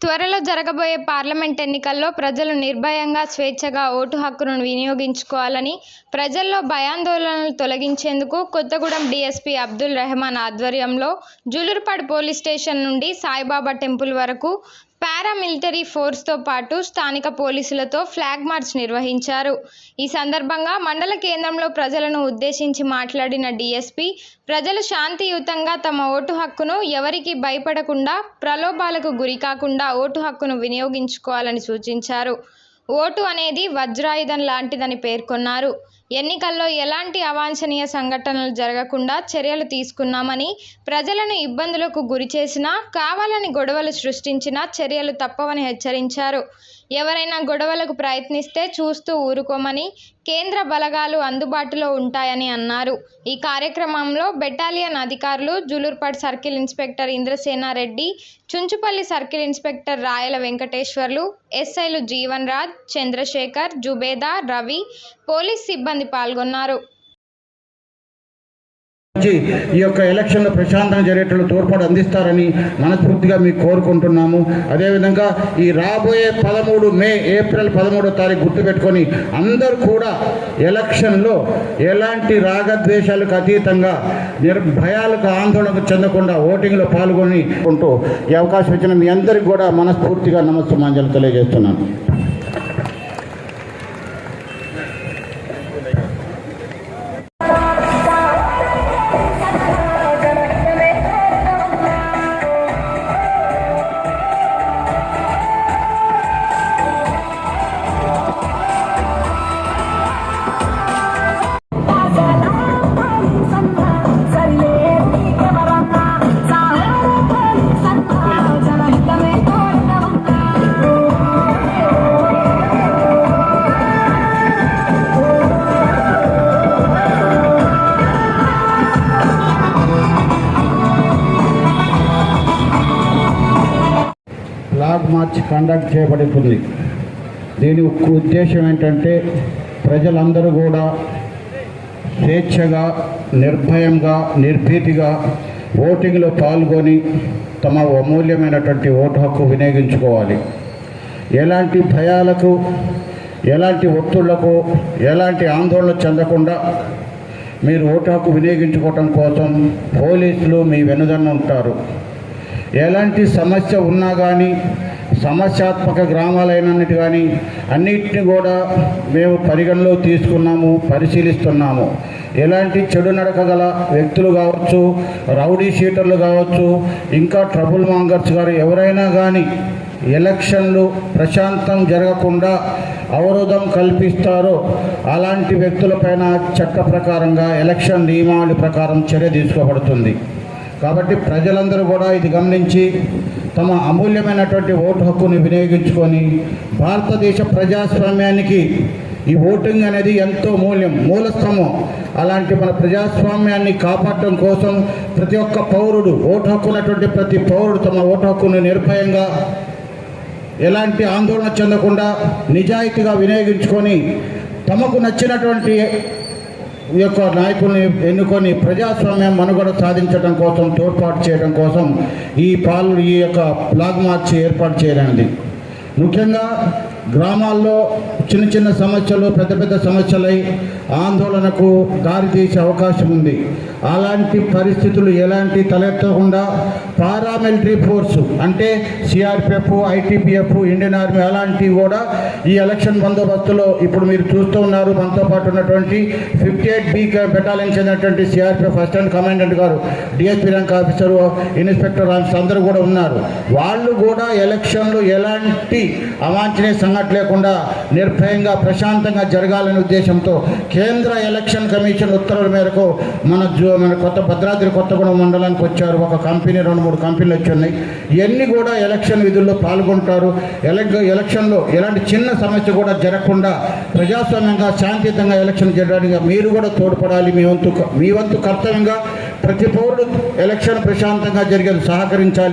త్వరలో జరగబోయే పార్లమెంట్ ఎన్నికల్లో ప్రజలు నిర్భయంగా, స్వేచ్ఛగా ఓటు హక్కును వినియోగించుకోవాలని, ప్రజల్లో భయాందోళనలు తొలగించేందుకు కొత్తగూడెం డీఎస్పీ అబ్దుల్ రెహమాన్ ఆధ్వర్యంలో జూలూరుపాడు పోలీస్ స్టేషన్ నుండి సాయిబాబా టెంపుల్ వరకు పారామిలిటరీ ఫోర్స్తో పాటు స్థానిక పోలీసులతో ఫ్లాగ్ మార్చ్ నిర్వహించారు. ఈ సందర్భంగా మండల కేంద్రంలో ప్రజలను ఉద్దేశించి మాట్లాడిన డీఎస్పీ, ప్రజలు శాంతియుతంగా తమ ఓటు హక్కును ఎవరికీ భయపడకుండా, ప్రలోభాలకు గురికాకుండా ఓటు హక్కును వినియోగించుకోవాలని సూచించారు. ఓటు అనేది వజ్రాయుధం లాంటిదని పేర్కొన్నారు. ఎన్నికల్లో ఎలాంటి అవాంఛనీయ సంఘటనలు జరగకుండా చర్యలు తీసుకున్నామని, ప్రజలను ఇబ్బందులకు గురిచేసినా, కావాలని గొడవలు సృష్టించినా చర్యలు తప్పవని హెచ్చరించారు. ఎవరైనా గొడవలకు ప్రయత్నిస్తే చూస్తూ ఊరుకోమని, కేంద్ర బలగాలు అందుబాటులో ఉంటాయని అన్నారు. ఈ కార్యక్రమంలో బెటాలియన్ అధికారులు Julurupadu circle inspector Indrasena Reddy, Chunchupalli circle inspector Rayala Venkateswarlu, ఎస్ఐలు జీవన్ రాజ్, చంద్రశేఖర్, జుబేదా, రవి, పోలీస్ సిబ్బంది పాల్గొన్నారు. ఈ యొక్క ఎలక్షన్లో ప్రశాంతంగా జరిగేటట్లు తోడ్పాటు అందిస్తారని మనస్ఫూర్తిగా మీకు కోరుకుంటున్నాము. అదేవిధంగా ఈ రాబోయే 13 మే, ఏప్రిల్ 13వ తారీఖు గుర్తుపెట్టుకొని అందరూ కూడా ఎలక్షన్లో ఎలాంటి రాగద్వేషాలకు అతీతంగా భయాలకు ఆందోళనకు చెందకుండా ఓటింగ్లో పాల్గొని ఉంటూ ఈ అవకాశం ఇచ్చిన మీ అందరికీ కూడా మనస్ఫూర్తిగా నమస్సుమాంజలు తెలియజేస్తున్నాను. ఫ్లాగ్ మార్చ్ కండక్ట్ చేయబడుతుంది. దీని ఉద్దేశం ఏంటంటే ప్రజలందరూ కూడా స్వేచ్ఛగా, నిర్భయంగా, నిర్భీతిగా ఓటింగ్లో పాల్గొని తమ అమూల్యమైనటువంటి ఓటు హక్కు వినియోగించుకోవాలి. ఎలాంటి భయాలకు, ఎలాంటి ఒత్తిళ్లకు, ఎలాంటి ఆందోళన చెందకుండా మీరు ఓటు హక్కు వినియోగించుకోవటం కోసం పోలీసులు మీ వెనుదన్న ఉంటారు. ఎలాంటి సమస్య ఉన్నా కానీ, సమస్యాత్మక గ్రామాలైనన్నిటి కానీ అన్నిటిని కూడా మేము పరిగణలో తీసుకున్నాము, పరిశీలిస్తున్నాము. ఎలాంటి చెడు నడక గల వ్యక్తులు కావచ్చు, రౌడీ షీటర్లు కావచ్చు, ఇంకా ట్రబుల్ మాంగర్స్ గారు ఎవరైనా కానీ ఎలక్షన్లు ప్రశాంతం జరగకుండా అవరోధం కల్పిస్తారో అలాంటి వ్యక్తులపైన చట్ట ప్రకారంగా, ఎలక్షన్ నియమావళి ప్రకారం చర్య తీసుకోబడుతుంది. కాబట్టి ప్రజలందరూ కూడా ఇది గమనించి తమ అమూల్యమైనటువంటి ఓటు హక్కుని వినియోగించుకొని భారతదేశ ప్రజాస్వామ్యానికి ఈ ఓటింగ్ అనేది ఎంతో మూలస్తంభం. అలాంటి మన ప్రజాస్వామ్యాన్ని కాపాడటం కోసం ప్రతి ఒక్క పౌరుడు, ఓటు హక్కు ఉన్నటువంటి ప్రతి పౌరుడు తమ ఓటు హక్కును నిర్భయంగా, ఎలాంటి ఆందోళన చెందకుండా నిజాయితీగా వినియోగించుకొని తమకు నచ్చినటువంటి ఈ యొక్క నాయకుల్ని ఎన్నుకొని ప్రజాస్వామ్యం మనుగడ సాధించడం కోసం, తోడ్పాటు చేయడం కోసం ఈ యొక్క ఫ్లాగ్ మార్చ్ ఏర్పాటు చేయడానికి ముఖ్యంగా గ్రామాల్లో చిన్న చిన్న సమస్యలు పెద్ద పెద్ద సమస్యలై ఆందోళనకు దారితీసే అవకాశం ఉంది. అలాంటి పరిస్థితులు ఎలాంటి తలెత్తకుండా పారామిలిటరీ ఫోర్సు అంటే సిఆర్పిఎఫ్, ఐటీబీఎఫ్, ఇండియన్ ఆర్మీ అలాంటివి కూడా ఈ ఎలక్షన్ బందోబస్తులో ఇప్పుడు మీరు చూస్తూ ఉన్నారు. మనతో పాటు ఉన్నటువంటి 58B బెటాలియన్ చెందినటువంటి సిఆర్పిఎఫ్ అసిస్టెంట్ కమాండెంట్ గారు, డిఎస్పీ ర్యాంక్ ఆఫీసరు, ఇన్స్పెక్టర్ అందరూ కూడా ఉన్నారు. వాళ్ళు కూడా ఎలక్షన్లు ఎలాంటి అవాంఛనీయ సంఘటన లేకుండా నిర్భయంగా, ప్రశాంతంగా జరగాలనే ఉద్దేశంతో కేంద్ర ఎలక్షన్ కమిషన్ ఉత్తర్వుల మేరకు మన భద్రాద్రి కొత్తగూడెం మండలానికి వచ్చారు. ఒక కంపెనీ, 2-3 కంపెనీలు వచ్చి ఇవన్నీ కూడా ఎలక్షన్ విధుల్లో పాల్గొంటారు. ఎలక్షన్లో ఎలాంటి చిన్న సమస్య కూడా జరగకుండా ప్రజాస్వామ్యంగా, శాంతియుతంగా ఎలక్షన్ జరగడానికి మీరు కూడా తోడ్పడాలి. మీ వంతు కర్తవ్యంగా ప్రతి పౌరుడు ఎలక్షన్ ప్రశాంతంగా జరిగేది సహకరించాలి.